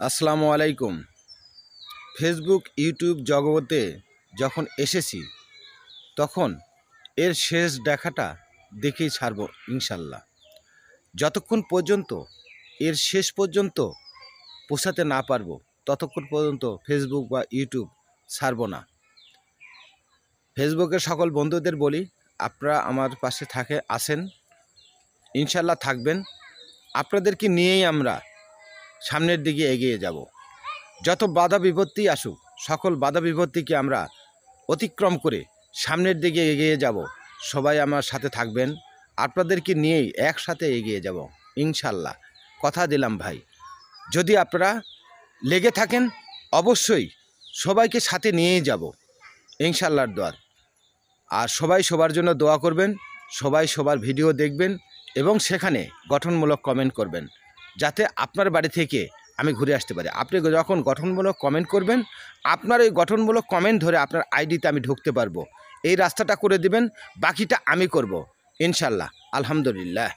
আসসালামু আলাইকুম। Facebook YouTube জগতে যখন এসেছি তখন এর শেষ দেখাটা দেখেই ছাড়ব ইনশাল্লাহ। যতক্ষণ পর্যন্ত এর শেষ পর্যন্ত পৌঁছাতে না পারবো ততক্ষণ পর্যন্ত ফেসবুক বা ইউটিউব ছাড়ব না। ফেসবুকের সকল বন্ধুদের বলি, আপনারা আমার পাশে আসেন, ইনশাল্লাহ থাকবেন। আপনাদেরকে নিয়েই আমরা সামনের দিকে এগিয়ে যাব। যত বাধা বিপত্তি আসুক, সকল বাধা বিপত্তিকে আমরা অতিক্রম করে সামনের দিকে এগিয়ে যাব। সবাই আমার সাথে থাকবেন, আপনাদেরকে নিয়েই একসাথে এগিয়ে যাব ইনশাল্লাহ। কথা দিলাম ভাই, যদি আপনারা লেগে থাকেন অবশ্যই সবাইকে সাথে নিয়েই যাব ইনশাল্লাহর দোয়া। আর সবাই সবার জন্য দোয়া করবেন, সবাই সবার ভিডিও দেখবেন এবং সেখানে গঠনমূলক কমেন্ট করবেন, যাতে আপনার বাড়ি থেকে আমি ঘুরে আসতে পারি। আপনি যখন গঠনমূলক কমেন্ট করবেন, আপনার এই গঠনমূলক কমেন্ট ধরে আপনার আইডিতে আমি ঢুকতে পারবো। এই রাস্তাটা করে দিবেন, বাকিটা আমি করব ইনশাল্লাহ। আলহামদুলিল্লাহ।